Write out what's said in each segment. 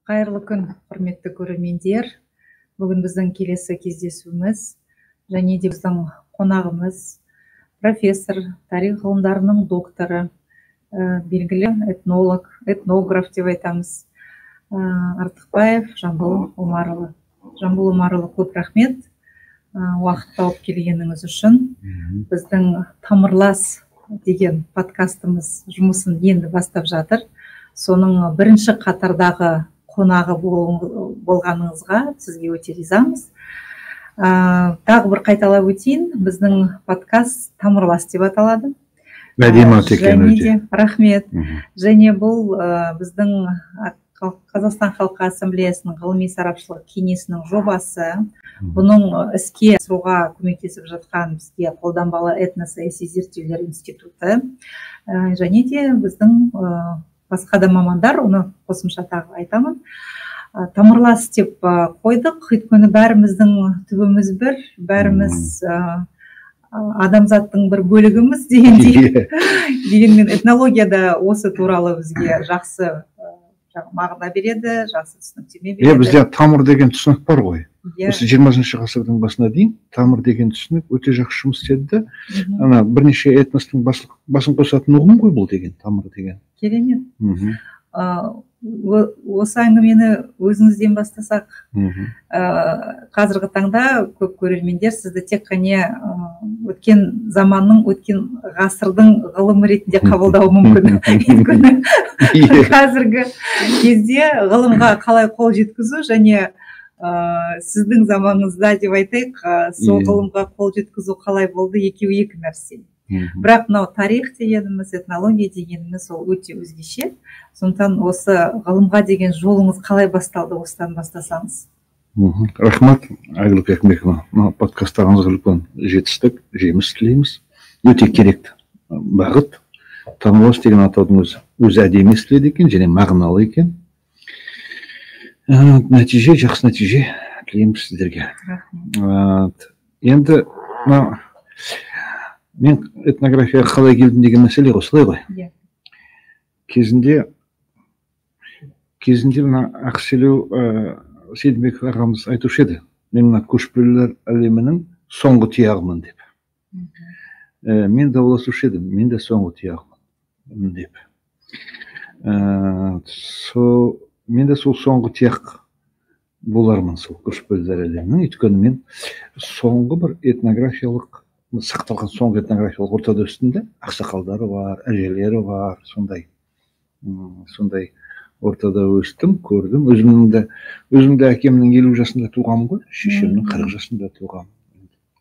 Қайырлы күн, құрметті көрермендер. Бүгін біздің келесі кездесуіміз және де біздің қонағымыз профессор, тарих ғылымдарының докторы, белгілі этнолог, этнограф деп айтамыз, Артықбаев Жамбыл Омарұлы. Жамбыл Омарұлы, көп рахмет уақыт тауып келгеніңіз үшін. Біздің Тамырлас деген подкастымыз жұмысын енді бастап жатыр. Соның бірінші қатардағы қонағы болғаныңызға сізге өте ризамыз. Тағы бір қайталап өтейін, біздің подкаст Тамырлас деп аталады. Рахмет. Және бұл біздің Қазақстан Халқы Ассамблеясының ғылыми сарапшылық кеңесінің жобасы. Бұның іске асыруға көмектесіп жатқан бізге қолданбалы этносаяси зерттеулер институты. Және де біздің басқа да мамандар, оны қосымша тағы айтамын. Тамырлас деп қойдық, өйткені бәріміздің түбіміз бір, бәріміз адамзаттың бір бөлігіміз дегенмен этнологияда осы туралы бізге жақсы мағына береді, жақсы түсініктеме береді. Бізде тамыр деген түсінік бар ғой. Осы 20-ші ғасырдың басына дейін тамыр деген түсінік өте жақсы жұмыс істеді. Бірнеше этностың басын қосатын ұғым ғой бұл деген, тамыр деген. Керемет. Осы әңгімені өзіңізден бастасақ, қазіргі таңда көп көрермендер сізді тек қана өткен заманның, өткен ғасырдың ғылымы ретінде қабылдауы мүмкін. Өйткені қазіргі кезде ғылымға қалай қол жеткізу және сіздің заманыңызда деп айтайық, сол ғылымға қол жеткізу қалай болды, екеуі екі нәрсе. Бірақ мынау тарих дегеніміз, этнология дегеніміз ол өте өзгеше. Сондықтан осы ғылымға деген жолыңыз қалай басталды, осыдан бастасаңыз. Рахмет, Айгүл Кәкімбекова. Подкасттарыңызға үлкен жетістік, жеміс тілейміз. Өте керек бағыт. Тамырлас деген атаудың өзі әдемі естіледі екен, және мағыналы екен. Нәтиже, жақсы нәтиже тілейміз сіздерге. Енді мен этнографияға қалай келдім деген мәселе осылай ғой. Кезінде мына Ақселеу Сейдімбеков ағамыз айтушы еді, мен мына көшпелілер әлемінің соңғы тұяғымын деп. Мен де ойласушы едім, мен де соңғы тұяғымын деп. Мен де сол соңғы тұяқ болармын сол көшпелілер әлемінің, өйткені мен соңғы бір этнографиялық сақталған соңғы этнографиялық ортада үстінде ақсақалдары бар, әжелері бар, сондай ортада өстім, көрдім. Өзімді әкемнің 50 жасында туғам ғой, шешемнің 40 жасында туғам.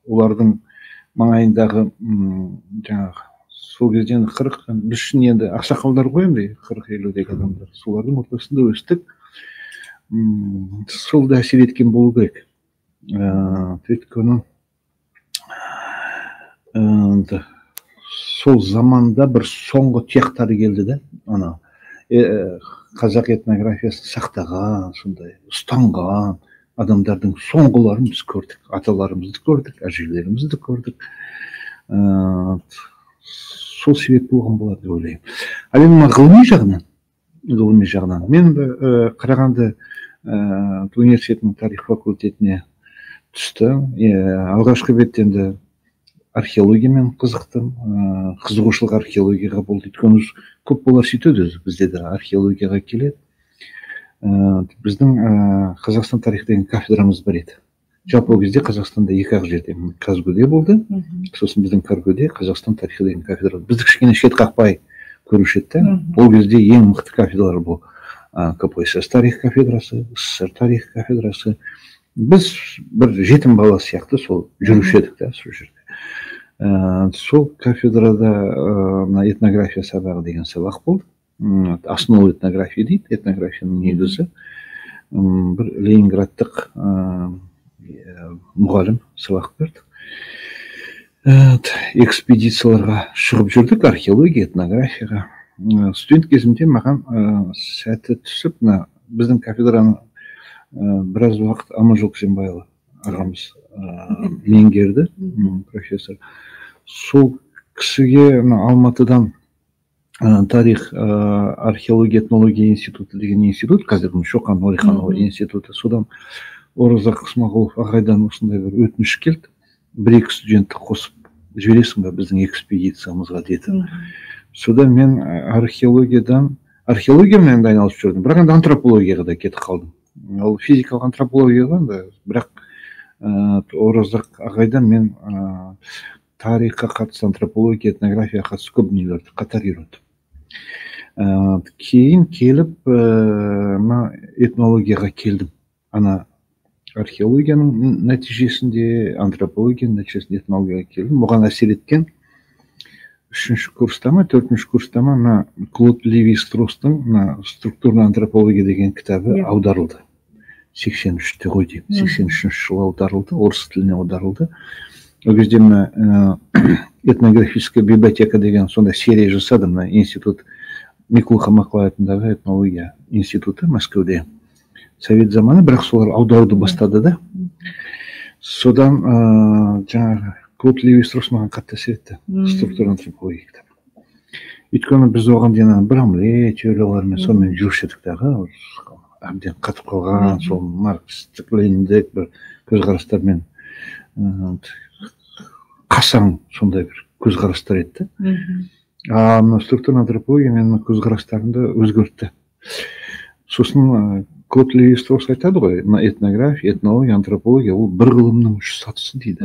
Олардың маңайындағы жаңағы сол кезде 40, біз үшін енді ақсақалдар ғой енді 40-50 адамдар. Солардың ортасында өстік. Сол да әсер еткен болу керек. Өйткені сол заманда бір соңғы тұяқтары келді да, қазақ этнографиясын сақтаған, сондай ұстанған адамдардың соңғыларын біз көрдік, аталарымызды көрдік, әжелерімізді көрдік. Сол себеп болған болады деп ойлаймын. Ал енді ғылыми жағынан, мен Қарағанды университетінің тарих факультетіне түстім. Алғашқы беттен археологиямен қызықтым, қызығушылық археологияға болды. Өйткені көп болар сөйтеді, бізде де археологияға келеді. Біздің Қазақстан тарих деген кафедрамыз бар еді. Жалпы ол кезде Қазақстанда екі-ақ жерде, Казгөде болды, сосын біздің Каргөде Қазақстан тарихы деген кафедра. Бізді кішкене шет қақпай көруші еді. Ол кезде ең мықты кафедралар бұл КПСС тарих кафедрасы, СССР тарих кафедрасы. Біз бір жетім бала сияқты сол жүруші едік та, сол жерде. Сол кафедрада этнография сабағы деген сабақ болды. Основа этнография дейді, этнографияның негізі. Бір Ленинградтық мұғалім сабақ берді. Экспедицияларға шығып жүрдік, археология, этнографияға. Студент кезімде маған сәті түсіп, біздің кафедраны біраз уақыт Аманжол Күзембайұлы ағамыз меңгерді, профессор. Сол кісіге Алматыдан тарих археология этнология институты деген институт, қазіргі Шоқан Уәлиханұлы институты. Содан Оразақ Исмағұлов ағайдан осындай бір өтініш келді, 1-2 студентті қосып жібересің бе біздің экспедициямызға деді. Содан мен археологиямен енді айналысып жүрдім, бірақ енді антропологияға да кетіп қалдым. Ол физикалық антропологияға да, бірақ Оразақ ағайдан мен тарихқа қатысты, антропология, этнографияға қатысты көп дүниелерді қатар үйрендім. Кейін келіп этнологияға келдім. Ана археологияның нәтижесінде, антропологияның нәтижесінде этнологияға келдім. Оған әсер еткен 3-ші курста ма, 4-ші курста ма Клод Леви-Стростың структурный антропология деген кітабы аударылды. 83-те ғой деймін, 83-ші жылы аударылды, орыс тіліне аударылды. Ол кезде этнографическая библиотека деген сондай серия жасадым. Институт Микул Хамақлы атындағы этнология институты Мәскеуде. Совет заманы, бірақ солар аударуды бастады да. Содан жаңағы Клод Леви-Строс маған қатты әсер етті, структура антропология кітабы. Өйткені біз оған дейін Брамле теорияларымен сонымен жүруші едік дағы, әбден қатып қалған, сол маркстік, лениндік бір көзқарастармен қасаң сондай бір көзқарастар етті. Структура антропология менің көзқарастарымды өзгертті. Сосын Клод Леви-Строс айтады ғой, этнография, этнология, антропология ол бір ғылымның 3 сатысы дейді.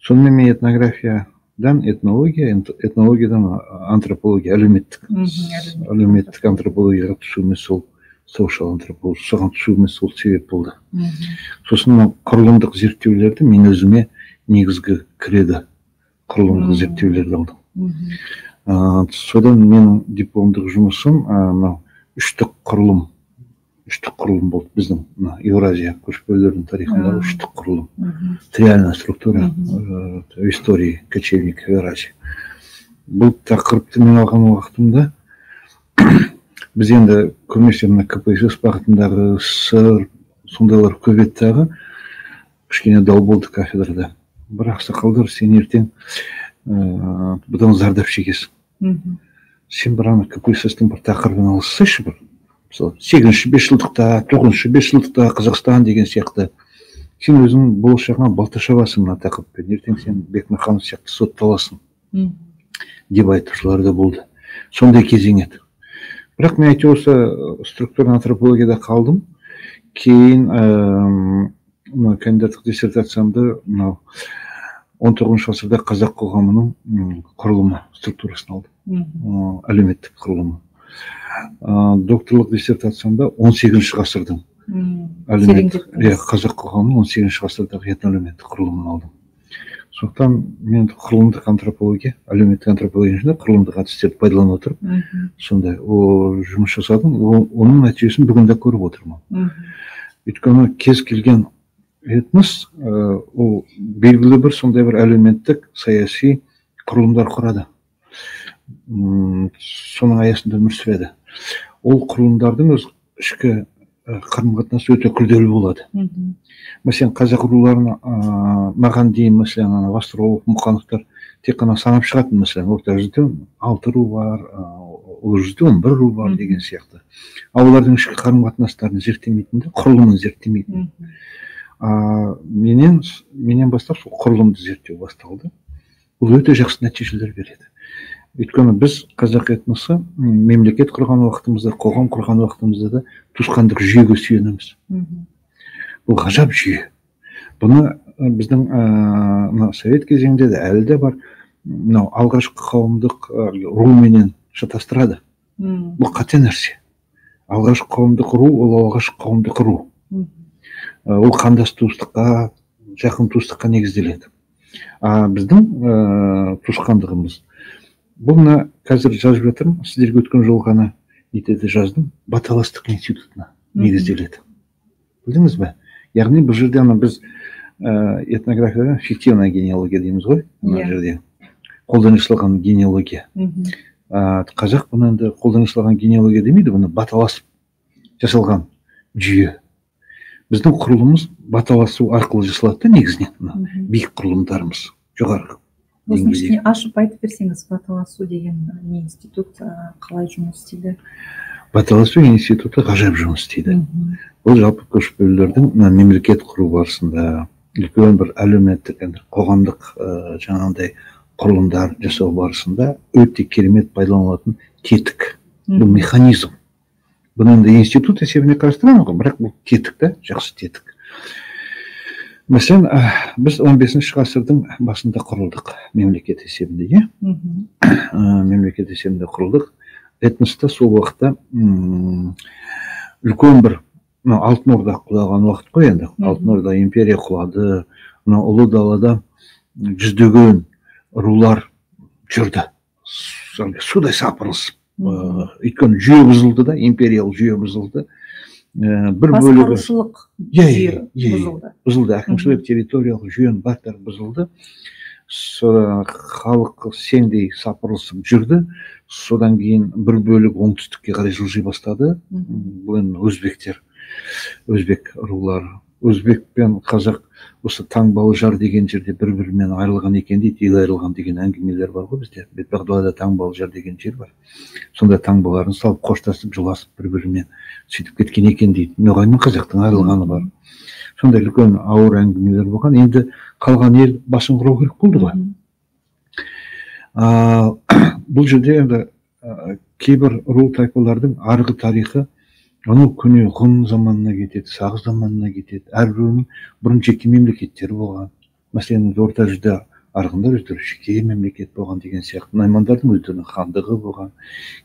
Сонымен мен этнографиядан этнологиядан антропология, әлеуметтік антропологияға түсуіме сол social антропология, соған түсуіме сол себеп болды. Сосын құрылымдық зерттеулерді мен өзіме негізгі кіреді құрылымдық зерттеулерді алдым. Содан менің дипломдық жұмысым үштік құрылым болды біздің Еуразия көшпелілердің тарихындағы үштік құрылым. Триальная структура в истории кочевников Еуразии. Бұл тақырыпты мен алған уақытымда біз енді көбінесе КПСС бағытындағы СССР сондайлар көп еді, кішкене дау болды кафедрада. Бірақ ақсақалдар сен ертең бұдан зардап шегесің. Сен бір ана КПСС-тің бір тақырыбын алсайшы бір. Мысалы, 8-ші 5-жылдықта, 9-ші 5-жылдықта Қазақстан деген сияқты. Сен өзің болашағына балта шабасың мына тақырыппен. Ертең сен Бекмаханов сияқты сотталасың. Деп айтушылар да болды. Сондай кезең еді. Бірақ мен әйтеуір осы структура антропологияда қалдым. Кейін кандидаттық диссертациямды 19 ғасырда қазақ қоғамының құрылымы структурасын алдым. Әлеуметтік құрылымы. Докторлық диссертациямда 18 ғасырдың қазақ қоғамының 18 ғасырдағы этно-әлеуметтік құрылымын алдым. Сондықтан мен құрылымдық антропология, әлеуметтік антропология ішінде құрылымдық әдістерді пайдаланып отырып, сондай жұмыс жасадым. Оның нәтижесін бүгінде көріп отырмын. Өйткені кез келген этнос ол белгілі бір сондай бір әлеуметтік саяси құрылымдар құрады. Соның аясында өмір сүреді. Ол құрылымдардың өз ішкі қарым-қатынасы өте күрделі болады. Мәселен, қазақ руларына маған дейін, мәселен, Вастролов, Мұқановтар тек қана санап шығатын, мәселен, орта жүзде 6 ру бар, ұлы жүзде 11 ру бар деген сияқты. Олардың ішкі қарым-қатынастарын зерттемейтін, құрылымын зерттемейтін. Менен бастап сол құрылымды зерттеу басталды. Бұл өте жақсы нәтижелер береді. Өйткені біз қазақ этносы мемлекет құрған уақытымызда, қоғам құрған уақытымызда да туысқандық жүйеге сүйенеміз. Бұл ғажап жүйе. Бұны біздің совет кезеңде де әлі де бар, алғашқы қауымдық руменен шатастырады. Бұл қате нәрсе. Алғашқы қауымдық ру ол алғашқы қауымдық ру. Ол қандас туыстыққа, жақын туыстыққа негізделеді. Біздің туысқандығымыз. Бұны қазір жазып жатырмын, сіздерге өткен жол ғана нетеді жаздым, Баталастық институтына негізделеді. Білдіңіз бе? Яғни бұл жерде біз этнографияда фиктивная генеалогия дейміз ғой, бұл жерде қолданысталған генеалогия. Қазақ бұны енді қолданысталған генеалогия демейді, бұны баталасып жасалған жүйе. Біздің құрылымыз баталасу арқылы жасалады негізінен, биік құрылымдарымыз жоғарғы осыны кішкене ашып айтып берсеңіз, баталасу деген не институт қалай жұмыс істейді? Баталасу институты ғажап жұмыс істейді. Бұл жалпы көшпелілердің мемлекет құру барысында үлкен бір әлеуметтік қоғамдық жаңағындай құрылымдар жасау барысында өте керемет пайдаланылатын тетік. Бұл механизм. Бұны енді институт есебіне қарастырамыз ғой, бірақ бұл тетік та, жақсы тетік. Мәселен, біз 15-ші ғасырдың басында құрылдық мемлекет есебінде, мемлекет есебінде құрылдық. Этноста сол уақытта үлкен бір Алтын Орда құлаған уақыт қой енді. Алтын Орда империя құлады, ұлы далада жүздеген рулар жүрді. Судай сапырылысып. Өйткені жүйе бұзылды да, империялық жүйе бұзылды. Басқарушылық жүйе бұзылды. Әкімшілік территориялық жүйенің барлығы бұзылды. Халық сеңдей сапырылысып жүрді. Содан кейін бір бөлік оңтүстікке қарай жылжи бастады. Бұл өзбектер, өзбек рулары. Өзбек пен қазақ осы таңбалы жар деген жерде бір-бірімен айырылған екен дейді, ел айырылған деген әңгімелер бар ғой бізде. Бетпақдалада таңбалы жар деген жер бар. Сонда таңбаларын салып, қоштасып, жыласып бір-бірімен сөйтіп кеткен екен дейді. Ноғай мен қазақтың айырылғаны бар. Сондай үлкен ауыр әңгімелер болған. Енді қалған ел басын құру керек болды ғой. Бұл жерде енді кейбір ру тайпалардың арғы тарихы анау көне ғұн заманына кетеді, сағыз заманына кетеді. Әрбіреуінің бұрын жеке мемлекеттері болған. Мәселен, орта жүзде арғындар өздері жеке мемлекет болған деген сияқты. Наймандардың өздерінің хандығы болған.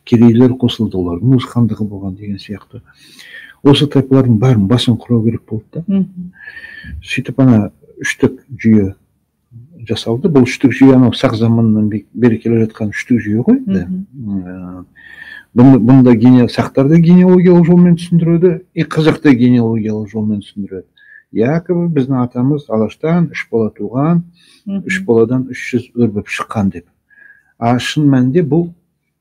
Керейлер қосылды, олардың өз хандығы болған деген сияқты. Осы тайпалардың бәрін басын құрау керек болды да. Сөйтіп ана үштік жүйе жасалды. Бұл үштік жүйе анау сақ заманынан бері келе жатқан үштік жүйе ғой. Бұнда сақтар да генеалогиялық жолмен түсіндіреді, қазақ та генеалогиялық жолмен түсіндіреді. Якобы біздің атамыз Алаштан 3 бала туған, 3 баладан 300 өрбіп шыққан деп. Шын мәнінде бұл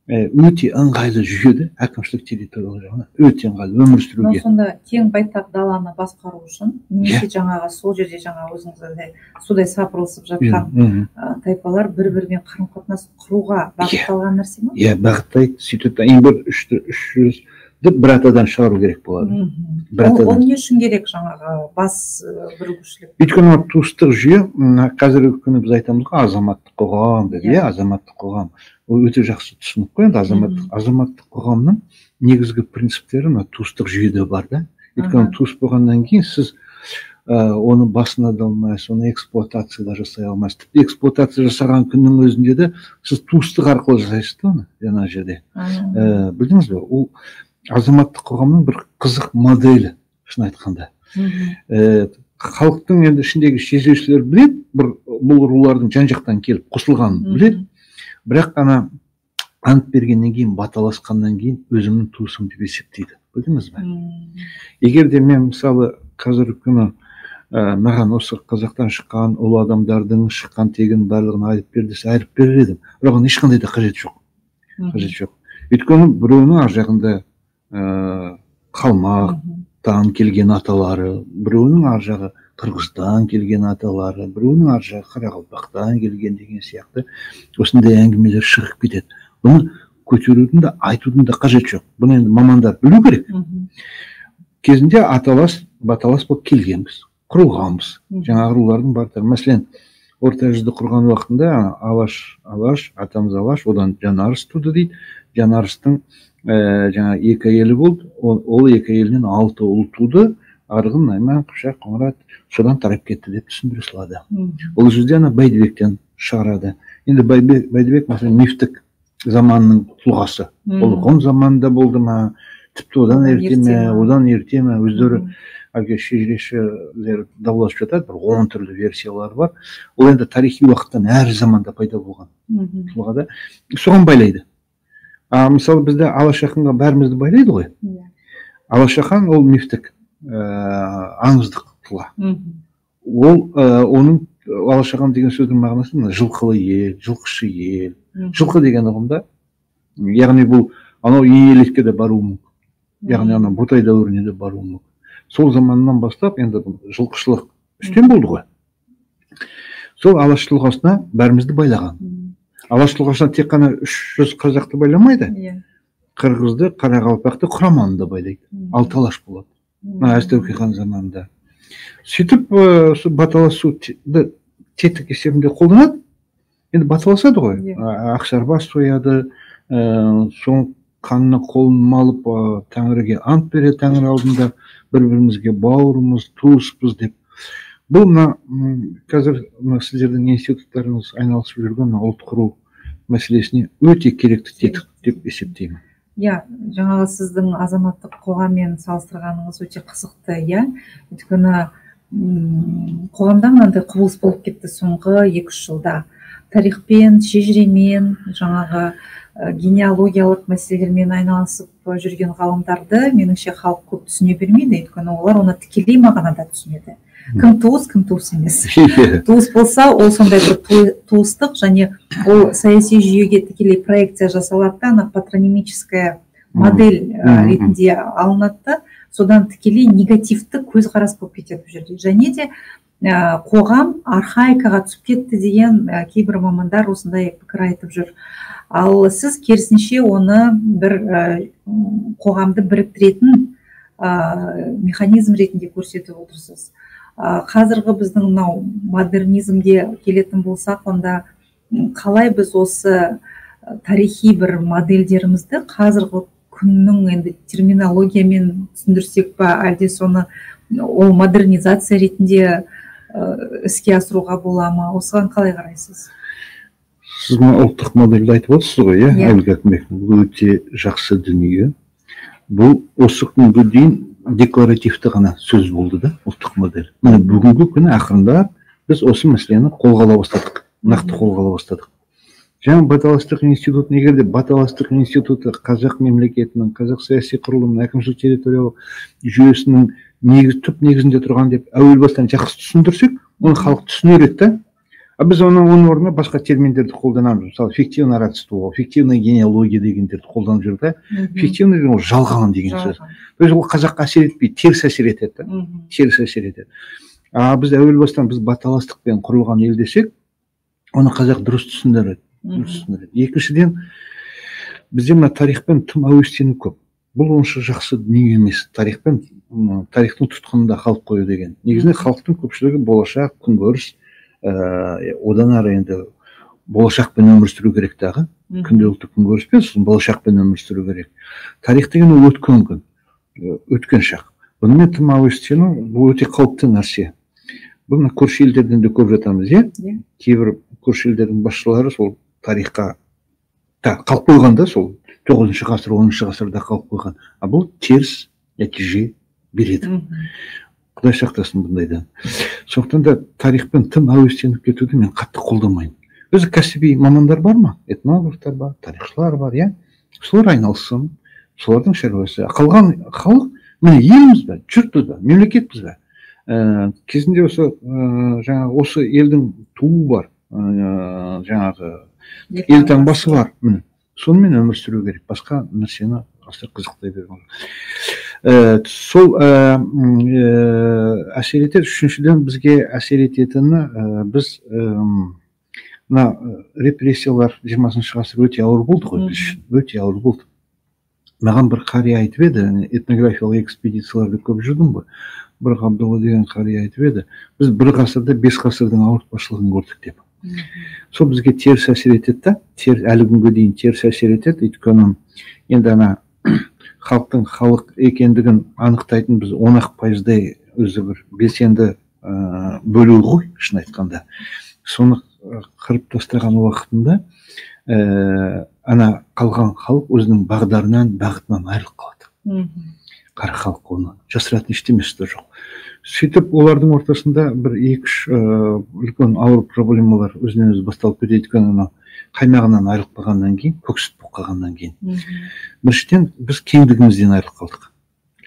өте ыңғайлы жүйеді, әкімшілік территориялық жағынан өте ыңғайлы өмір сүруге. Сонда тең байтақ даланы басқару үшін немесе жаңағы сол жерде жаңа өзіңіз судай сапырылысып жатқан тайпалар бір-бірімен қарым-қатынас құруға бағытталған нәрсе ме? Иә, бағыттайды. Сөйтіп ең бір 300-ді бір атадан шығару керек болады. Ол не үшін керек жаңағы бас бірігушілік? Өйткені туыстық жүйе, қазіргі күні біз айтамыз ғой, азаматтық қоғам деп, иә, азаматтық қоғам. Ол өте жақсы түсініп қойды. Азаматтық қоғамның негізгі принциптері туыстық жүйеде бар да. Өйткені туыс болғаннан кейін сіз оны басына да алмайсыз, оны эксплуатация жасай алмайсыз. Тіпті эксплуатация жасаған күннің өзінде де сіз туыстық арқылы жасайсыз да оны жаңа жерде. Білдіңіз бе? Ол азаматтық қоғамның бір қызық моделі, шын айтқанда. Халықтың енді ішіндегі шешушілер біледі, бұл рулардың жан-жақтан келіп қосылғанын біледі. Бірақ ана ант бергеннен кейін, баталасқаннан кейін өзімнің туысым деп есептейді. Білдіңіз бе? Егер де мен мысалы қазіргі күні маған осы қазақтан шыққан ұлы адамдардың шыққан тегін барлығын айтып бер десе, айтып берер едім. Бірақ оған ешқандай да қажет жоқ. Қажет жоқ. Өйткені біреуінің ар жағында Қалмақтан келген аталары, біреуінің ар жағы Қырғыздан келген аталары, біреуінің ар жағы Қарақалпақтан келген деген сияқты осындай әңгімелер шығып кетеді. Бұны көтерудің де, айтудың да қажет жоқ. Бұны енді мамандар білу керек. Кезінде аталас, баталас болып келгенбіз, құрылғанбыз. Жаңағы рулардың барлығы. Мәселен, орта жүзді құрған уақытында Алаш, атамыз Алаш, одан Жанарыс туды дейді. Жанарыстың жаңа 2 әйелі болды. Ол 2 әйелінен 6 ұл туды. Арғын, Найман, Қыпшақ, Қоңырат содан тарап кетті деп түсіндіре салады. Ол жерде ана Бәйдібектен шығарады. Енді Бәйдібек мәселен мифтік заманның тұлғасы. Ол ғұн заманында болды ма, тіпті одан ерте ме, өздері әлгі шежірешілер дауласып жатады, бір 10 түрлі версиялар бар. Ол енді тарихи уақыттан әр заманда пайда болған тұлғада. Соған байлайды. Мысалы бізде Алашаханға бәрімізді байлайды ғой. Алашахан ол мифтік аңыздық тұлға. Ол оның Алашахан деген сөздің мағынасы жылқылы ел, жылқышы ел. Жылқы деген ұғымда, яғни бұл анау иелікке де баруы мүмкін. Яғни анау Ботай дәуіріне де баруы мүмкін. Сол заманнан бастап енді жылқышылық үстем болды ғой. сол алаш тұлғасына бәрімізді байлаған. Алаш тұлғасына тек қана 300 қазақты байламайды, қырғызды, қарақалпақты, құраманы да байлайды. 6 алаш болады. Әз Тәуке хан заманында. Сөйтіп баталасуды тетік есебінде қолданады. Енді баталасады ғой. Ақсарбас сояды, соң қанына қолын малып, Тәңірге ант береді, Тәңір алдында бір-бірімізге бауырымыз, туыспыз деп. Бұл қазір сіздердің институттарыңыз айналысып жүрген ұлт құру мәселесіне өте керекті тетік деп есептеймін. Жаңағы сіздің азаматтық қоғаммен салыстырғаныңыз өте қызықты, өйткені қоғамда мынандай құбылыс болып кетті соңғы 2-3 жылда. Тарихпен, шежіремен, жаңағы генеалогиялық мәселелермен айналысып жүрген ғалымдарды меніңше халық көп түсіне бермейді, өйткені олар оны тікелей мағынада түсінеді. Кім туыс емес. Туыс болса, ол сондай бір туыстық, және ол саяси жүйеге тікелей проекция жасалады, ана патронимическая модель ретінде алынады, содан тікелей негативті көзқарас болып кетеді бұл жерде. Және де қоғам архаикаға түсіп кетті деген кейбір мамандар осындай пікір айтып жүр. Ал сіз керісінше оны бір қоғамды біріктіретін механизм ретінде көрсетіп отырсыз. Қазіргі біздің мынау модернизмге келетін болсақ, онда қалай біз осы тарихи бір модельдерімізді қазіргі күннің енді терминологиямен түсіндірсек па, әлде соны ол модернизация ретінде іске асыруға бола ма? Осыған қалай қарайсыз? Сіз ұлттық модельді айтып отырсыз ғой, Әлгі Әкімбек, бұл өте жақсы дүние. Бұл осы күнге дейін декларативті ғана сөз болды да, ұлттық модель. Міне бүгінгі күні ақырында біз осы мәселені қолға ала бастадық, нақты қолға ала бастадық. Жаңа Баталастық институтын, егерде Баталастық институты қазақ мемлекетінің, қазақ саяси құрылымының, әкімшілік территориялық жүйесінің түп негізінде тұрған деп әуел бастан жақсы түсіндірсек, оны халық түсінер еді. Біз оның орнына басқа терминдерді қолданамыз. Мысалы, фиктивное родство, фиктивная генеалогия дегендерді қолданып жүрді. Фиктивный деген ол жалған деген сөз. То есть ол қазаққа әсер етпейді, теріс әсер етеді. Теріс әсер етеді. Біз әуел бастан біз баталастықпен құрылған ел десек, оны қазақ дұрыс түсіндіреді. Екіншіден, бізде мына тарихпен тым әуестену көп. Бұл онша жақсы дүние емес. Тарихтың тұтқынында қалып қою деген. Негізінде халықтың көпшілігі болашақ, күнкөріс, одан ары енді болашақпен өмір сүру керек дағы. Күнделікті күнкөріспен, сосын болашақпен өмір сүру керек. Тарих деген ол өткен күн, өткен шақ. Бұнымен тым әуестену, бұл өте қауіпті нәрсе. Бұны көрші елдерден де көп жатамыз, кейбір көрші елдердің басшылары сол тарихқа қалып қойған да, сол 9-шы ғасыр, 10-шы ғасырда қалып қойған. Бұл теріс нәтиже береді. Құдай сақтасын бұндайдан. Сондықтан да тарихпен тым әуестеніп кетуді мен қатты қолдамаймын. Өзі кәсіби мамандар бар ма? Этнографтар бар, тарихшылар бар, солар айналсын, солардың шаруасы. Қалған халық, міне еліміз бе, жұртпыз ба, мемлекетпіз бе? Кезінде осы елдің туы бар, жаңағы елтаңбасы бар, міне сонымен өмір сүру керек. Басқа нәрсені аса қызықтай бермеу. Сол әсер етеді. Үшіншіден бізге әсер ететіні, біз репрессиялар 20-шы ғасыр өте ауыр болды ғой, өте ауыр болды. Маған бір қария айтып еді, этнографиялық экспедицияларды көп жүрдім ғой. Бір Ғабдолла деген қария айтып еді, біз бір ғасырда 5 ғасырдың ауыртпашылығын көрдік деп. Сол бізге теріс әсер етеді, әлі күнге дейін теріс әсер етеді. Өйткені енді ана халықтың халық екендігін анықтайтын біз 10% өзі бір белсенді бөлігі ғой, шын айтқанда. Соны қырып тастаған уақытында ана қалған халық өзінің бағытынан айырылып қалады. Қара халық оны жасыратын ештемесі де жоқ. Сөйтіп олардың ортасында бір 2-3 үлкен ауыр проблемалар өзінен өзі басталып кетеді. Өйткені қаймағынан айырылып қалғаннан кейін, көксіт болып қалғаннан кейін. Біріншіден біз кеңдігімізден айырылып қалдық.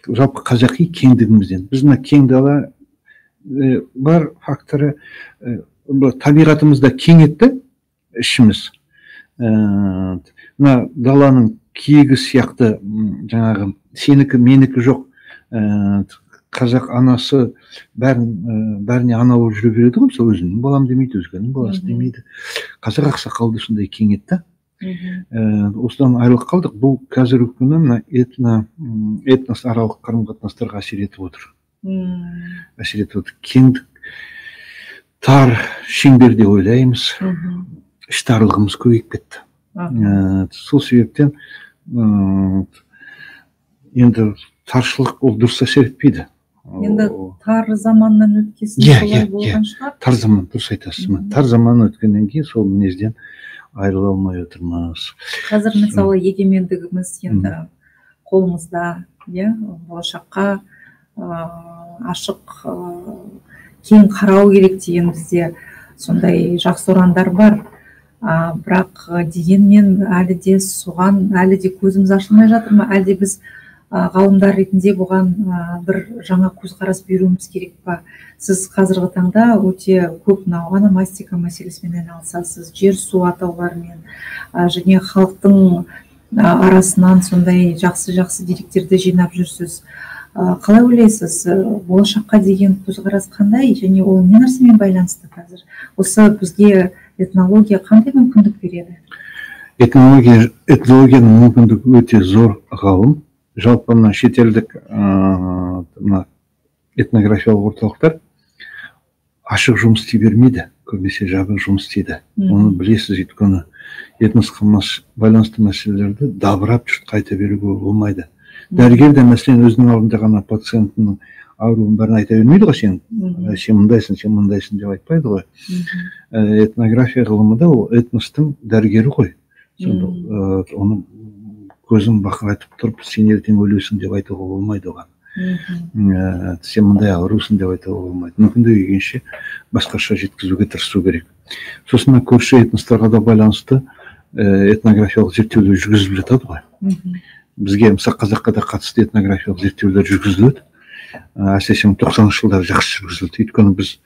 Жалпы қазақи кеңдігімізден. Біз мына кең дала бар факторы, табиғатымызда кең етті ішіміз. Мына даланың киегі сияқты жаңағы сенікі менікі жоқ, қазақ анасы бәріне ана болып жүре береді ғой, мысалы өзімнің балам демейді, өзгенің баласы демейді. қазақ ақсақалды сондай кең еді да. Осыдан айырылып қалдық. Бұл қазіргі күні мына этносаралық қарым-қатынастарға әсер етіп отыр. Кеңдік, тар шеңберде ойлаймыз, іштарлығымыз көбейіп кетті. Сол себептен енді таршылық ол дұрыс әсер етпейді. Енді тар заманнан өткесін солай болған шығар. Тар заман, дұрыс айтасыз. Тар заман өткеннен кейін сол мінезден айырыла алмай отырмыз. Қазір мысалы егемендігіміз енді қолымызда, болашаққа ашық, кең қарау керек деген бізде сондай жақсы ұрандар бар. Бірақ дегенмен әлі де соған әлі де көзіміз ашылмай жатыр ма? Әлде біз ғалымдар ретінде бұған бір жаңа көзқарас беруіміз керек па? Сіз қазіргі таңда өте көп ономастика мәселесімен айналысасыз, жер су атауларымен және халықтың арасынан сондай жақсы деректерді жинап жүрсіз. Қалай ойлайсыз, болашаққа деген көзқарас қандай және ол не нәрсемен байланысты қазір? Осы бізге этнология қандай мүмкіндік береді? Этнологияның мүмкіндігі өте зор ғалым. Жалпы мына шетелдік этнографиялық орталықтар ашық жұмыс істей бермейді, көбінесе жабық жұмыс істейді. Оны білесіз, өйткені этносқа байланысты мәселелерді дабырап жұртқа айта беруге болмайды. Дәрігер де мәселен өзінің алдында ғана пациентінің ауруын бәрін айта бермейді ғой, сен мұндайсың деп айтпайды ғой. Этнография ғылымы да ол этностың дәрігері ғой. Оны көзін бақырайтып тұрып, сен ертең өлесің деп айтуға болмайды оған. Сен мұндай аурусың деп айтуға болмайды. Мүмкіндігі келгенше басқаша жеткізуге тырысу керек. Сосын көрші этностарға да байланысты этнографиялық зерттеулер жүргізіліп жатады ғой. Бізге мысалы қазаққа да қатысты этнографиялық зерттеулер жүргізіледі. Әсіресе 90-шы жылдары жақсы жүргізілді. Өйткені біз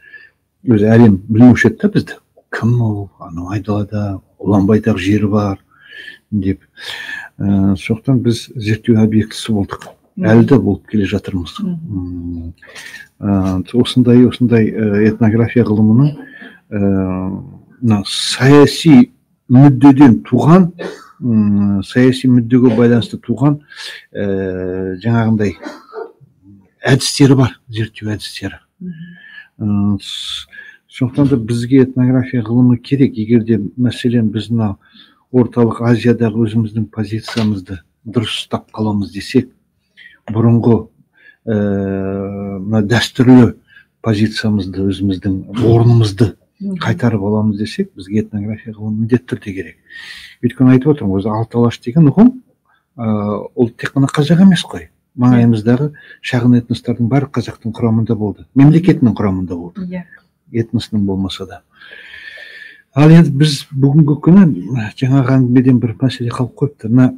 өзі әлем білмеуші еді да бізді. Кім ол? Анау айдалада ұлан-байтақ жері бар деп. Сондықтан біз зерттеу объектісі болдық. Әлі де болып келе жатырмыз. Осындай этнография ғылымының саяси мүддеден туған, саяси мүддеге байланысты туған жаңағындай әдістері бар, зерттеу әдістері. Сондықтан да бізге этнография ғылымы керек. Егер де мәселен біз орталық Азиядағы өзіміздің позициямызды дұрыс ұстап қаламыз десек, бұрынғы дәстүрлі позициямызды, өзіміздің орнымызды қайтарып аламыз десек, бізге этнография ғылымы міндетті түрде керек. Өйткені айтып отырмын, өзі алты алаш деген ұғым ол тек қана қазақ емес қой. Маңайымыздағы шағын этностардың бәрі қазақтың құрамында болды, мемлекетінің құрамында болды, этносының болмаса да. Ал енді біз бүгінгі күні жаңағы әңгімеден бір мәселе қалып қойыпты.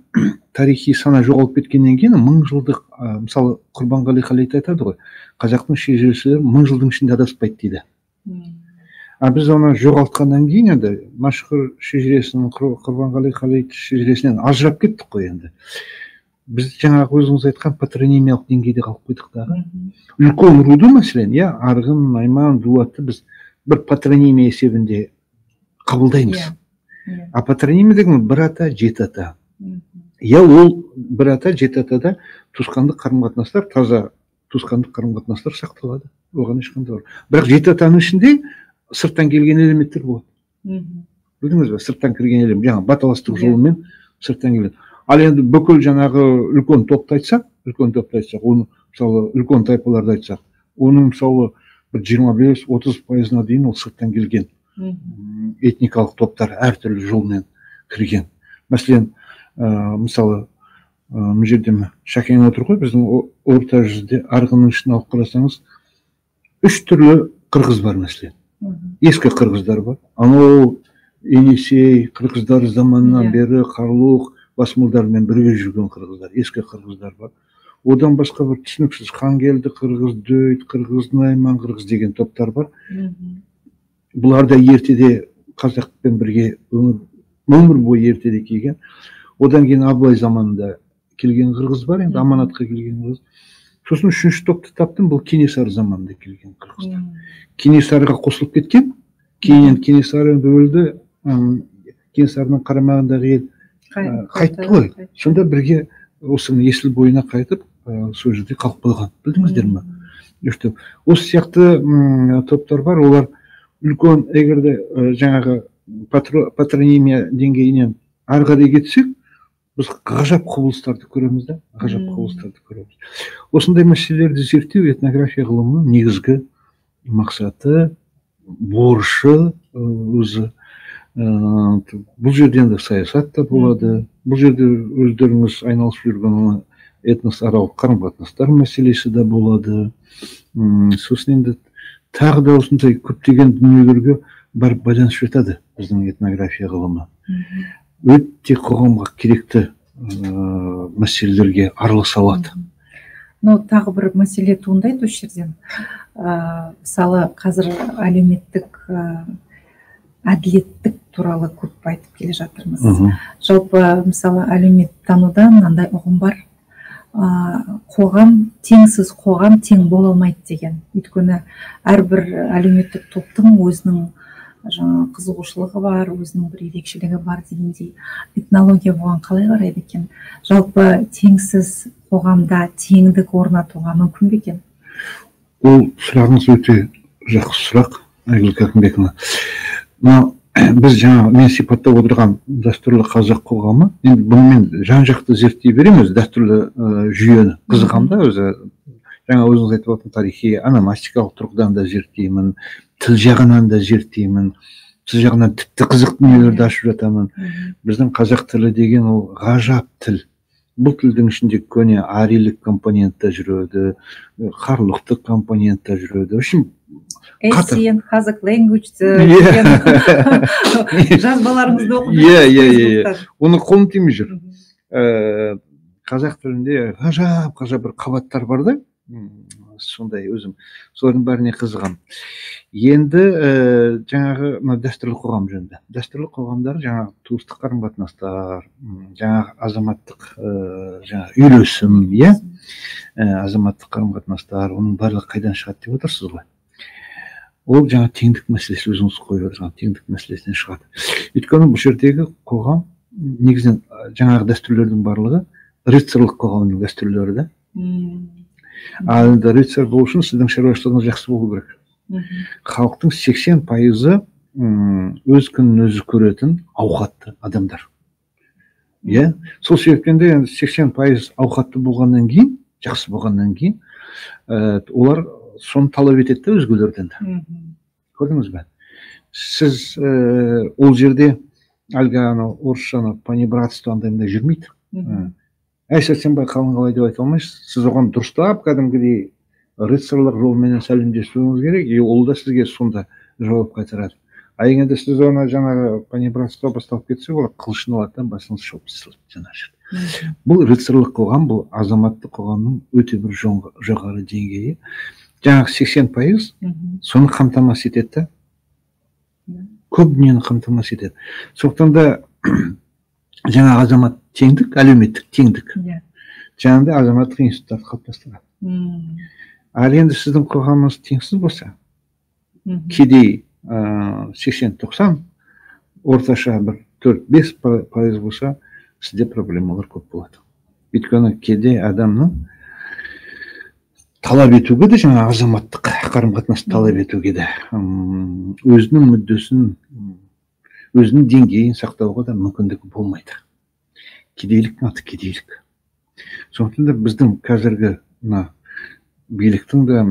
Тарихи сана жоғалып кеткеннен кейін 1000 жылдық, мысалы Құрбанғали Халид айтады ғой, қазақтың шежірешілері 1000 жылдың ішінде адаспайды дейді. Біз оны жоғалтқаннан кейін енді мәшһүр шежіресінің, Құрбанғали Халид шежіресінен ажырап кеттік қой енді. Біз жаңағы өзіңіз айтқан патронимиялық деңгейде қалып қойдық дағы. Үлкен руды мәселен, Арғын, Найман, Дулатты біз бір патронимия есебінде қабылдаймыз. А патронимия деген бір ата, жеті ата. Ол бір ата, жеті атада туысқандық қарым-қатынастар, таза туысқандық қарым-қатынастар сақталады. Оған ешқандай бар. Бірақ жеті атаның ішінде сырттан келген элементтер болады. Білдіңіз бе? Сырттан келген элемент, жаңағы баталастық жолымен сырттан келеді. Ал енді бүкіл жаңағы үлкен топты айтсақ, оны мысалы үлкен тайпаларды айтсақ, оның мысалы 25-30% дейін ол сырттан келген этникалық топтар әртүрлі жолмен кірген. Мәселен, мысалы мына жерде Шәкен отыр ғой, біздің орта жүзде арғынның ішін алып қарасаңыз 3 түрлі қырғыз бар мәселен. Ескі қырғыздар бар. Анау Енисей қырғыздар заманынан бері Қарлұқ басмылдармен бірге жүрген қырғыздар, ескі қырғыздар бар. Одан басқа бір түсініксіз Хангелді қырғыз, Дөйт қырғыз, Найман қырғыз деген топтар бар. Бұлар да ертеде қазақпен бірге өмір бойы ертеде келген. Одан кейін Абылай заманында келген қырғыз бар, енді аманатқа келген қырғыз. Сосын үшінші топты таптым, бұл Кенесары заманында келген Қырғызстан. Кенесарыға қосылып кеткен, кейіннен Кенесары өлді, Кенесарының қарамағындағы ел қайтты ғой. Сонда бірге осының есіл бойына қайтып, сол жерде қалып қойған. Білдіңіздер ме? Осы сияқты топтар бар, олар үлкен, егерде жаңағы патронимия деңгейінен ары қарай кетсек, біз ғажап құбылыстарды көреміз да, ғажап құбылыстарды көреміз. Осындай мәселелерді зерттеу этнография ғылымының негізгі мақсаты, борышы өзі. Бұл жерден де саясат та болады, бұл жерде өздеріңіз айналысып жүрген этносаралық қарым-қатынастар мәселесі де болады. Сосын енді тағы да осындай көптеген дүниелерге барып байланысып жатады біздің этнография ғылымы. Өте қоғамға керекті мәселелерге араласа алады. Тағы бір мәселе туындайды осы жерден. Мысалы, қазір әлеуметтік әділеттік туралы көп айтып келе жатырмыз. Жалпы, мысалы, әлеуметтануда мынандай ұғым бар. Қоғам, теңсіз қоғам тең бола алмайды деген. Өйткені әрбір әлеуметтік топтың өзінің қызығушылығы бар, өзінің бір ерекшелігі бар дегендей. Этнология бұған қалай қарайды екен? Жалпы теңсіз қоғамда теңдік орнатуға мүмкін бе екен? Ол сұрағыңыз өте жақсы сұрақ, Айгүл Кәкімбекова. Біз мен сипаттап отырған дәстүрлі қазақ қоғамы, енді бұнымен жан-жақты зерттей береміз, дәстүрлі жүйені. Қызығам да өзі. Жаңа өзіңіз айтып отырған тарихи, ономастикалық тұрғыдан да зерттеймін, тіл жағынан да зерттеймін, тіл жағынан тіпті қызық дүниелерді ашып жатамын. Біздің қазақ тілі деген ол ғажап тіл. Бұл тілдің ішінде көне арилік компонент та жүреді, қарлықтық компонент та жүреді. Asian Kazakh language жазбаларыңызды оқып жүрсіз. Оны қолым тимей жүр. Қазақ тілінде ғажап бір қабаттар бар да, сондай өзім солардың бәріне қызығам. Енді жаңағы дәстүрлі қоғам жөнінде. Дәстүрлі қоғамдар жаңағы туыстық қарым-қатынастар, жаңағы азаматтық үйлесім, азаматтық қарым-қатынастар, оның барлығы қайдан шығады деп отырсыз ғой. Ол жаңа теңдік мәселесі, өзіңіз қойып отырған теңдік мәселесінен шығады. Өйткені бұл жердегі қоғам негізінен жаңағы дәстүрлердің барлығы рыцарлық қоғамның дәстүрлері да. Ал енді рыцарь болу үшін сіздің шаруашылығыңыз жақсы болу керек. Халықтың 80% өз күнін өзі көретін ауқатты адамдар. Сол себептен де 80% ауқатты болғаннан кейін, жақсы болғаннан кейін, олар соны талап етеді өзгелерден де. Көрдіңіз бе? Сіз ол жерде әлгі орысшаны панибратство андайында жүрмейді. Әй сәрсенбай қалың қалай деп айта алмайсыз. Сіз оған дұрыстап кәдімгідей рыцарлық жолменен сәлемдесуіңіз керек, и ол да сізге сонда жауап қайтарады. А егер сіз оны жаңағы панибратство басталып кетсе, ол қылышын алады, басыңыз шауып тастайды. Бұл рыцарлық қоғам, бұл азаматтық қоғамның өте бір жоғары деңгейі. Жаңағы 80% соны қамтамасыз етеді. Көп дүниені қамтамасыз етеді. Сондықтан да жаңағы азамат теңдік, әлеуметтік теңдік. Жаңағыдай азаматтық институттарды қалыптастырады. Ал енді сіздің қоғамыңыз теңсіз болса, кедей 80-90, орташа бір 4-5% болса, сізде проблемалар көп болады. Өйткені кедей адамның талап етуге де, жаңа азаматтық қарым-қатынасты талап етуге де, өзінің мүддесін, өзінің деңгейін сақтауға да мүмкіндігі болмайды. Кедейліктің аты кедейлік. Сондықтан да біздің қазіргі биліктің де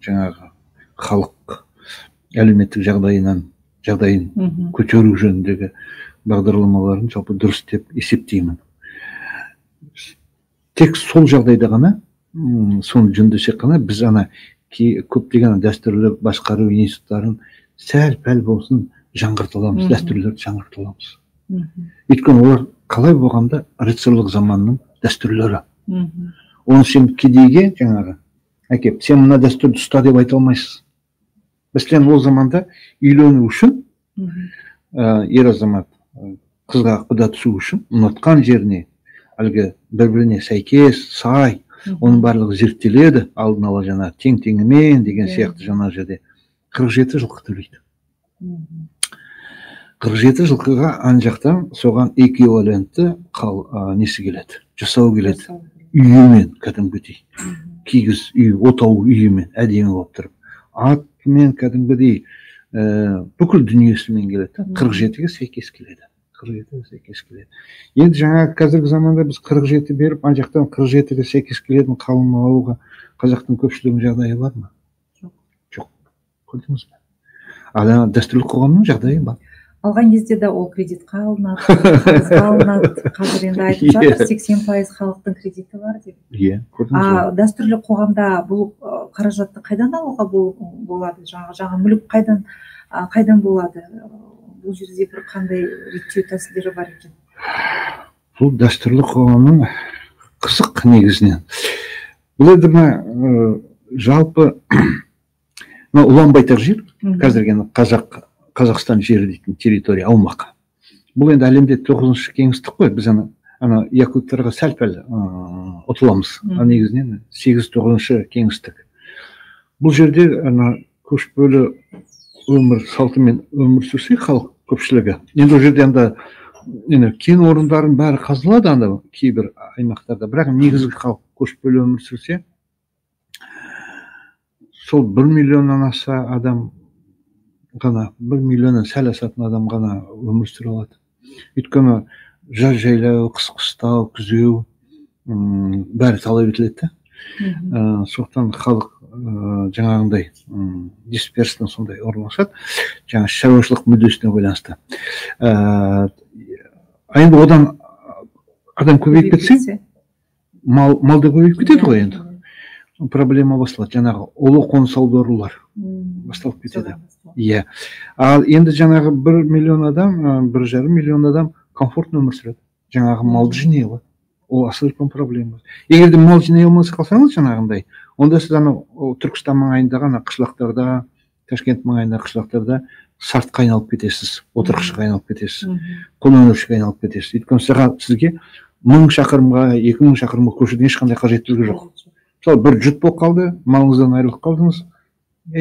жаңағы халық әлеуметтік жағдайын көтеру жөніндегі бағдарламаларын жалпы дұрыс деп есептеймін. Тек сол жағдайда ғана, соны жөндесек қана, біз көптеген дәстүрлі басқару институттарын сәл-пәл болсын жаңғырта аламыз, дәстүрлерді жаңғырта аламыз. Өйткені олар қалай болғанда рыцарлық заманның дәстүрлері. Оны сен кедейге жаңағы әкеп, сен мына дәстүрді ұста деп айта алмайсыз. Мәселен, ол заманда үйлену үшін ер азамат қызға құда түсу үшін ұнатқан жеріне әлгі бір-біріне сәйкес, сай оның барлығы зерттеледі алдын ала жаңағы тең теңімен деген сияқты жаңа жерде 47 жылқы төлейді. 47 жылқыға ана жақтан соған эквивалентті несі келеді, жасау келеді. Үйімен кәдімгідей, кигіз үй, отау үйімен әдемі болып тұрып, атымен кәдімгідей бүкіл дүниесімен келеді. 47-ге сәйкес келеді. 47-ге сәйкес келеді. Енді жаңа қазіргі заманда біз 47 беріп, ана жақтан 47-ге сәйкес келетін қалың мал алуға қазақтың көпшілігінің жағдайы бар ма? Жоқ. Көрдіңіз бе? Ал дәстүрлі қоғамның жағдайы бар. Алған кезде де ол кредитқа алынады, қарызға алынады. Қазір енді айтып жатыр, 80% халықтың кредиті бар деп. Иә, көрдіңіз бе? Дәстүрлі қоғамда бұл қаражатты қайдан алуға болады? Жаңа мүлік қайдан болады? Бұл жерде бір қандай реттеу тәсілдері бар екен? Бұл дәстүрлі қоғамның қызық негізінен. Бұл енді жалпы ұлан байтақ жер, қазіргі Қазақстан жері дейтін территория, аумақ. Бұл енді әлемде 9-шы кеңістік қой. Біз ана якуттарға сәл-пәл ұтыламыз. Негізінен 8-9-шы кеңістік. Бұл жерде көшпелі өмір салтымен өмір сүрсе халық көпшілігі. Енді ол жерде кен орындарын бәрі қазылады кейбір аймақтарда. Бірақ негізгі халық көшпелі өмір сүрсе, сол 1 миллионнан аса адам ғана, 1 миллионнан сәл асатын адам ғана өмір сүре алады. Өйткені жаз жайлау, қыс қыстау, күзеу бәрі талап етіледі. Соқтан халық жаңағындай дисперсна сондай орналасады, жаңа шаруашылық мүддесіне байланысты. Енді одан адам көбейіп кетсе, мал да көбейіп кетеді ғой енді. Проблема басталады. Жаңағы ұлы қоныс аударулар басталып кетеді. Иә. Ал енді жаңағы 1 миллион адам, 1,5 миллион адам комфортно өмір сүреді. Жаңағы малды жинай алады. Ол аса үлкен проблема. Егер де мал жинай алмай қалсаңыз жаңағындай, онда сіз Түркістан маңайындағы қышлақтарда, Ташкент маңайындағы қышлақтарда сартқа айналып кетесіз, отырықшыға айналып кетесіз, қолөнершіге айналып кетесіз. Өйткені сізге 1000 шақырымға, 2000 шақырымға көшудің ешқандай қажеттілігі жоқ. Мысалы, бір жұт болып қалды, малыңыздан айырылып қалдыңыз,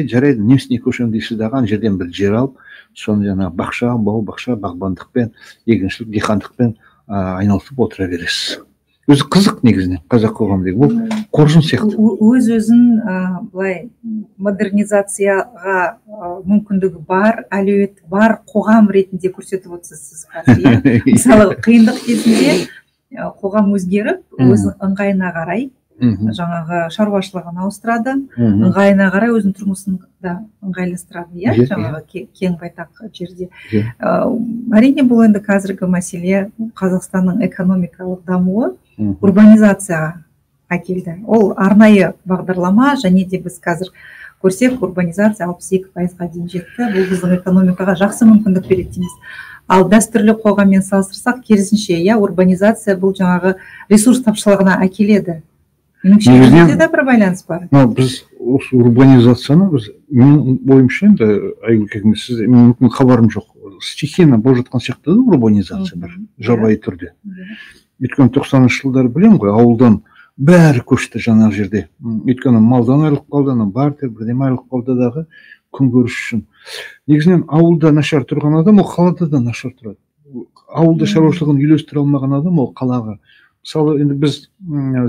жарайды, немісіне көшем дейсіз дағы, жерден бір жер алып, соны жаңағы бақша, бау-бақша, бағбандықпен, егіншілік, диқандықпен айналысып отыра бересіз. Өзі қызық негізінен қазақ қоғамдегі, бұл қоржын сияқты. Өз-өзін былай модернизацияға мүмкіндігі бар, әлеуеті бар қоғам ретінде көрсетіп отырсыз қазір. Мысалы, қиындық кезінде қоғам өзгеріп, өз ыңғайына қарай жаңағы шаруашылығын ауыстырады, ыңғайына қарай өзінің тұрмысын да ыңғайластырады, жаңағы кең байтақ жерде. Әрине, бұл енді қазіргі мәселе Қазақстанның экономикалық дамуы урбанизацияға әкелді. Ол арнайы бағдарлама, және де біз қазір көрсек, урбанизация 62%-ға дейін жетті. Бұл біздің экономикаға жақсы мүмкіндік береді дейміз. Ал дәстүрлі қоғаммен салыстырсақ, керісінше, урбанизация бұл жаңағы ресурс тапшылығына әкеледі. Негізінде де бір байланыс бар. Біз осы урбанизацияны, менің ойымша енді, Айгүл, сіз мүмкін хабарым жоқ, стихийно болып жатқан сияқты урбанизация бір жабайы түрде. Өйткені 90-шы жылдары білем ғой, ауылдан бәрі көшті жаңа жерде. Өйткені малдан айырылып қалды, бартер бірдеме айырылып қалды дағы күн көріш үшін. Негізінен ауылда нашар тұрған адам, ол қалада да нашар тұрады. Ауылда шаруашылығын үйлестіре алмаған адам, ол қалаға. Мысалы, енді біз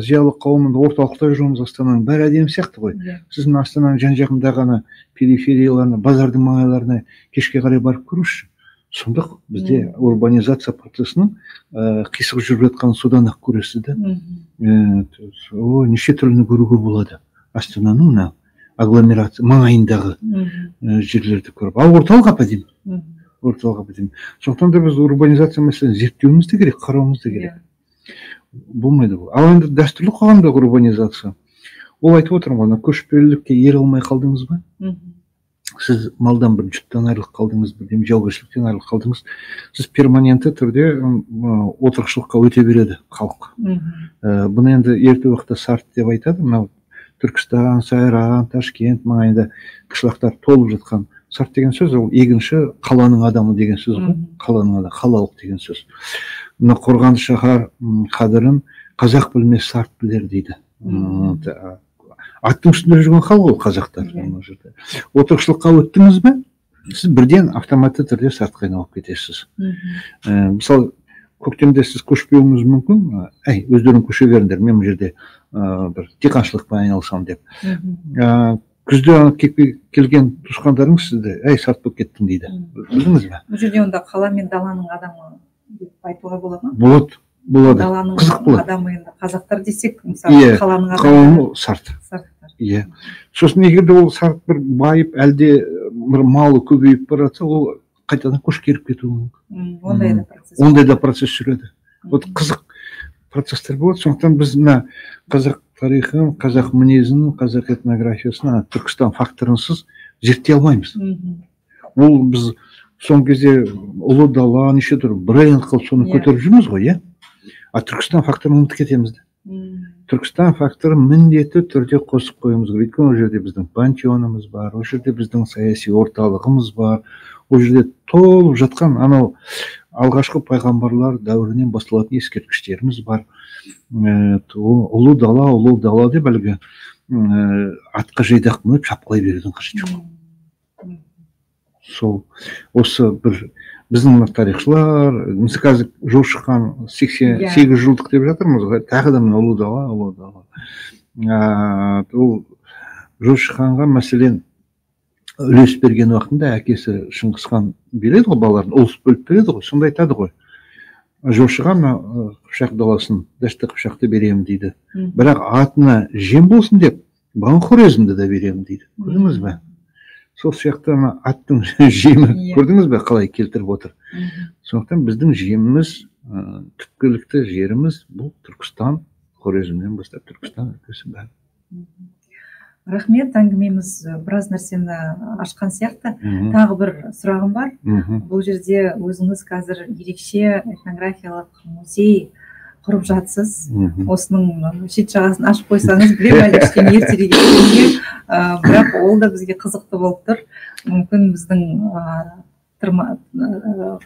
зиялы қауымында орталықта жүрміз, Астананың бәрі әдемі сияқты ғой. Сіздің Астананың жан-жағындағы периферияларына, базардың маңайларына кешке қарай барып көріңізші. Сондық бізде урбанизация процесінің қисық жүріп жатқанын содан-ақ көресіз де. Неше түрліні көруге болады. Астананың агломерация маңайындағы жерлерді көріп. Ал орталық әдемі. Сондықтан да біз урбанизация мәселені зерттеуіміз де керек, қарауымыз да керек. Болмайды бұл. Ал енді дәстүрлі қоғамдағы урбанизация. Ол айтып отырмын ғой, көшпелілікке ере алмай қалдыңыз ба? Сіз малдан бір жұттан айырылып қалдыңыз, бірден жаугершіліктен айырылып қалдыңыз. Сіз перманентті түрде отырықшылыққа өте береді халық. Бұны енді ерте уақытта сарт деп айтады. Мынау Түркістан, Сайран, Ташкент маңайында қышлақтар толып жатқан. Сарт деген сөз ол егінші қаланың адамы деген сөз ғой. Қаланың адамы, қалалық деген сөз. Мына Қорғанды шаһар қадірін қазақ білмес сарт білер дейді. аттың үстінде жүрген халық ол қазақтар мына жерде. Отырықшылыққа өттіңіз бе, сіз бірден автоматты түрде сартқа айналып кетесіз. Мысалы, көктемде сіз көшпеуіңіз мүмкін, өздерің көше беріңдер, мен бұл жерде бір диқаншылықпен айналысамын деп. Күзде келген туысқандарыңыз сізді сарт болып кеттің дейді. Білдіңіз бе? Бұл жерде онда қала мен даланың адамы деп айтуға болады ма? Болады. Даланың адамы енді қазақтар десек, мысалы қаланың адамы сарт. Иә. Сосын егерде ол сарт бір байып, әлде бір малы көбейіп баратса, ол қайтадан көшкеріп кетуі мүмкін. Ондай да процесс жүреді. Вот қызық процесстер болады. Сондықтан біз мына қазақ тарихын, қазақ мінезін, қазақ этнографиясын Түркістан факторынсыз зерттей алмаймыз. Ол біз соңғы кезде ұлы дала, неше түрлі бренд қылып соны көтеріп жүрміз ғой, иә? Түркістан факторын ұмытып кетеміз. Түркістан факторы міндетті түрде қосып қоюымыз керек. Өйткені ол жерде біздің пантеонымыз бар, ол жерде біздің саяси орталығымыз бар, ол жерде толып жатқан анау алғашқы пайғамбарлар дәуірінен басталатын ескерткіштеріміз бар. Ұлы дала деп әлгі атқа жайдақ мініп шапқылай берудің қажеті жоқ. Сол осы бір біздің тарихшылар, біз қазір жол шыққан 88 жылдық деп жатырмыз ғой, тағы да мына ұлы дала. Ол жол шыққанға мәселен үлес берген уақытында әкесі Шыңғысхан береді ғой, балаларын ұлыс бөліп береді ғой, сонда айтады ғой. Жошыға Қыпшақ даласын, Дәшті Қыпшақты беремін дейді. Бірақ атына жем болсын деп, маған Хорезмді де беремін дейді. Көрдіңіз бе? Сол сияқты аттың жемі, көрдіңіз бе, қалай келтіріп отыр. Сондықтан біздің жеміміз, түпкілікті жеріміз бұл Түркістан, Хорезмнен бастап Түркістан өлкесі бәрі. Рахмет, әңгімеміз біраз нәрсені ашқан сияқты. Тағы бір сұрағым бар. Бұл жерде өзіңіз қазір ерекше этнографиялық музей құрып жатсыз. Осының шет жағасын ашып қойсаңыз, білем әлі кішкене ертерек екеніне, бірақ ол да бізге қызықты болып тұр. Мүмкін біздің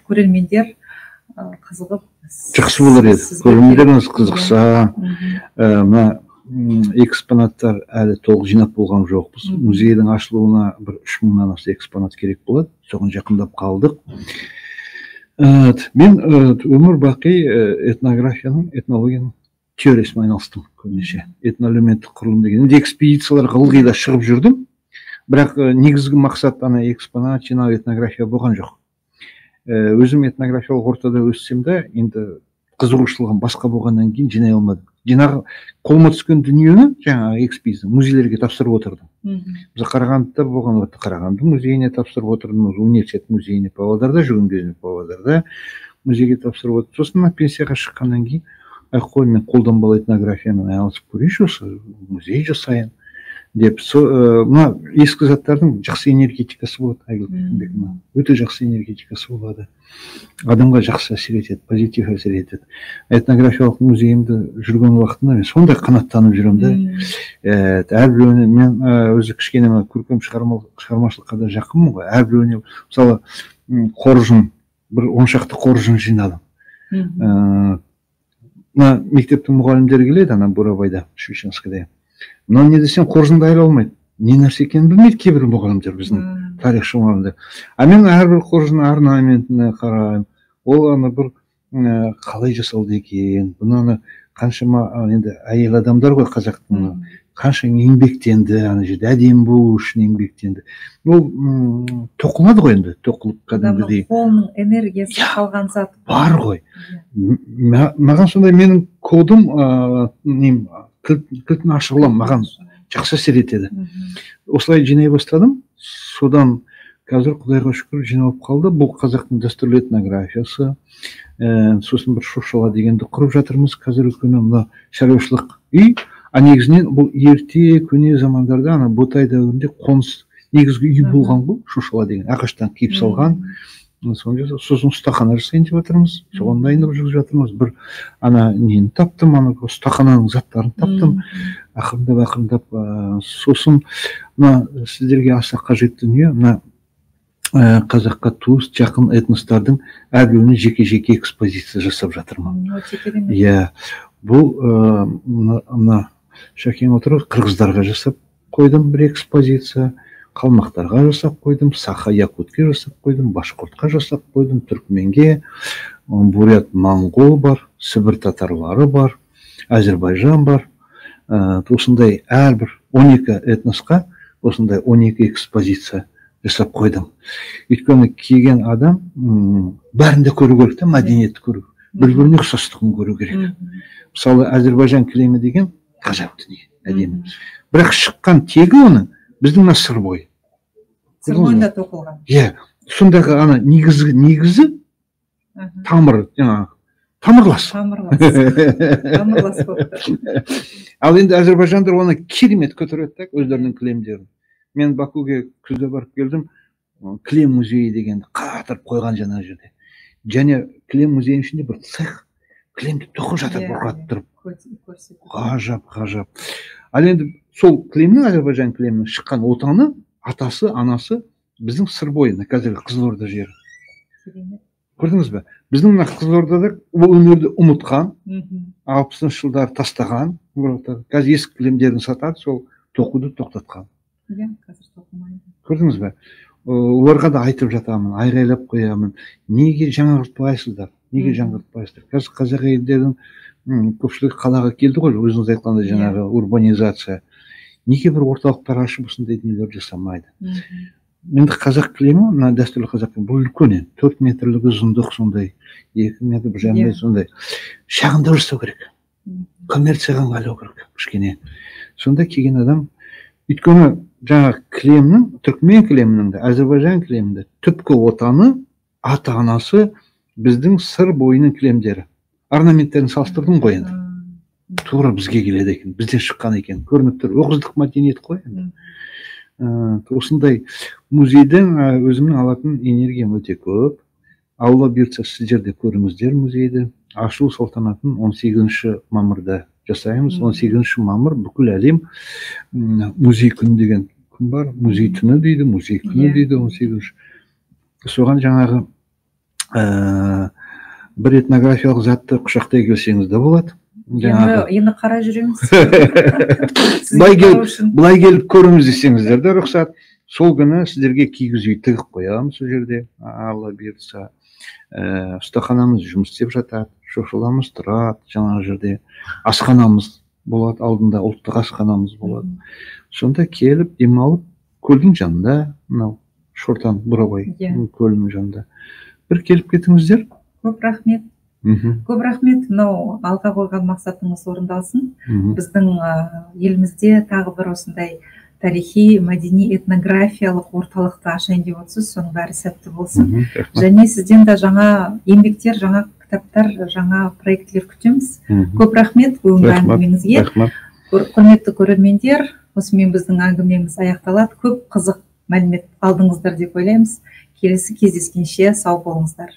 көрермендер қызығып. Жақсы болар еді. Көрермендеріңіз қызықса, мына экспонаттар әлі толық жинап болған жоқпыз. Музейдің ашылуына бір 3000-нан аса экспонат керек болады. Соған жақындап қалдық. Мен өмір бақи этнографияның, этнологияның теориясымен айналыстым көбінесе. Этноэлементтік құрылым деген. Енді экспедицияларға ылғи да шығып жүрдім. Бірақ негізгі мақсат ана экспонат жинау, этнография болған жоқ. Өзім этнографиялық ортада өссем де, енді қызығушылығым басқа болғаннан кейін жинай алмадым. Жинағы қолыма түскен дүниені жаңағы экспедиция музейлерге тапсырып отырдым. Біз Қарағандыда болған уақытта Қарағанды музейіне тапсырып отырдым, университет музейіне, Павлодарда жүрген кезде Павлодарда музейге тапсырып отырдым. Сосын пенсияға шыққаннан кейін, қой, мен қолданбалы этнографиямен айналысып көрейінші, осы музей жасайын деп. Мына ескі заттардың жақсы энергетикасы болады, Айгүл, өте жақсы энергетикасы болады. Адамға жақсы әсер етеді, позитив әсер етеді. Этнографиялық музейімді жүрген уақытында мен сондай қанаттанып жүремін да. Әрбіреуіне мен өзі кішкене көркем шығармашылыққа да жақынмын ғой. Әрбіреуіне мысалы қоржын, бір 10 шақты қоржын жинадым. Мектептің мұғалімдері келеді, ана Бурабайда, Щучинскіде. Мынау не десем қоржынды айыра алмайды. Не нәрсе екенін білмейді кейбір мұғалімдер, біздің тарихшы мұғалімдер. Мен әрбір қоржын орнаментіне қараймын. Ол ана бір қалай жасалды екен, бұны қаншама енді әйел адамдар ғой қазақтың, қанша еңбектенді, ана жерде әдемі болу үшін еңбектенді. Ол тоқылады ғой енді, тоқылып кәдімгідей. Қолының энергиясы қалған зат бар ғой. Маған сондай менің кодым, кілтін ашығылам, маған жақсы әсер етеді. Осылай жинай бастадым. Содан қазір Құдайға шүкір жиналып қалды. Бұл қазақтың дәстүрлі этнографиясы. Сосын бір Шошала дегенді құрып жатырмыз. Қазір өткені мына шаруашылық үй. Негізінен бұл ерте көне замандарда ана Ботай дәуірінде қоныс негізгі үй болған бұл Шошала деген. Ағаштан қиып салған. Сосын ұстахана жасайын деп жатырмыз. Соған дайындап жүріп жатырмыз. Бір ана нені таптым, ана ұстахананың заттарын таптым. Ақырындап. Сосын сіздерге аса қажет дүние, қазаққа туыс, жақын этностардың әрбіреуіне жеке-жеке экспозиция жасап жатырмын. Бұл Шәкең отырып қырғыздарға жасап қойдым бір экспозиция, қалмақтарға жасап қойдым, саха якутке жасап қойдым, башқұртқа жасап қойдым, түркменге, бурят, моңғол бар, сібір татарлары бар, Әзербайжан бар. Осындай әрбір 12 этносқа осындай 12 экспозиция жасап қойдым. Өйткені келген адам бәрінде көру керек те, мәдениетті көру, бір-біріне ұқсастығын көру керек. Мысалы, Әзербайжан кілемі деген ғажап дүние, әдемі. Бірақ шыққан тегі оның біздің сыр бойы. Сыр бойында тоқылған. Иә, сондағы ана негізі тамыр, жаңағы тамырлас. Тамырлас болып тұр. Ал енді Әзербайжандар оны керемет көтереді, өздерінің кілемдерін. Мен Бакуге күзде барып келдім, кілем музейі дегенді қатырып қойған жаңа жерде. Және кілем музейінің ішінде бір цех, кілемді тоқып жатыр бұрқаттырып. Ғажап. Ал енді сол кілемнің, Әзербайжан кілемінің шыққан отаны, атасы, анасы біздің сыр бойында, қазіргі Қызылорда жері. Көрдіңіз бе? Біздің мына Қызылордада ол өнерді ұмытқан, 60-шы жылдары тастаған, қазір ескі кілемдерін сатады, сол тоқуды тоқтатқан. Қазір тоқымайды. Көрдіңіз бе? Оларға да айтып жатамын, айғайлап қоямын. Неге жаңғыртпайсыздар? Қазір қазақ елдердің көпшілігі қалаға келді ғой, өзіңіз айтқандай жаңағы урбанизация. Неге бір орталықтар ашып осындай дүниелер жасамайды? Енді қазақ кілемі, мына дәстүрлі қазақ кілемі, бұл үлкен, 4 метрлігі ұзындық сондай, 2 метр, 1,5 метр сондай. Шағындау жасау керек. Коммерцияға ыңғайлау керек, кішкене. Сонда келген адам, өйткені жаңа кілемнің, түркмен кілемінің де, Әзербайжан кілемінің де түпкі отаны, ата-анасы біздің сыр бойының кілемдері. Орнаменттерін салыстырдым ғой енді. Тура бізге келеді екен, бізден шыққан екен. Көрініп тұр, оғыздық мәдениет қой енді. Осындай музейден өзімнің алатын энергиям өте көп. Алла бұйыртса сіздер де көріңіздер музейді. Ашылу салтанатын 18 мамырда жасаймыз. 18 мамыр бүкіл әлем музей күні деген күн бар. Музей түні дейді, музей күні дейді 18. Соған жаңағы бір этнографиялық затты құшақтай келсеңіз де болады. Енді қара жүреміз. Былай келіп көріңіз десеңіздер де рұқсат. Сол күні сіздерге кигіз үй тігіп қоямыз сол жерде. Алла бұйыртса. Ұстаханамыз жұмыс істеп жатады. Шошаламыз тұрады жаңа жерде. Асханамыз болады, алдында ұлттық асханамыз болады. Сонда келіп демалып, көлдің жанында, мынау Шортан Бурабай көлінің жанында. Бір келіп кетіңіздер. Көп рахмет. Көп рахмет, мынау алға қойған мақсатыңыз орындалсын. Біздің елімізде тағы бір осындай тарихи, мәдени, этнографиялық орталықты ашайын деп отырсыз, соның бәрі сәтті болсын. Және сізден де жаңа еңбектер, жаңа кітаптар, жаңа проектілер күтеміз. Көп рахмет бүгінгі әңгімеңізге. Құрметті көрермендер, осымен біздің әңгімеміз аяқталады. Көп қызық мәлімет алдыңыздар деп ойлаймыз. Келесі кездескенше сау болыңыздар.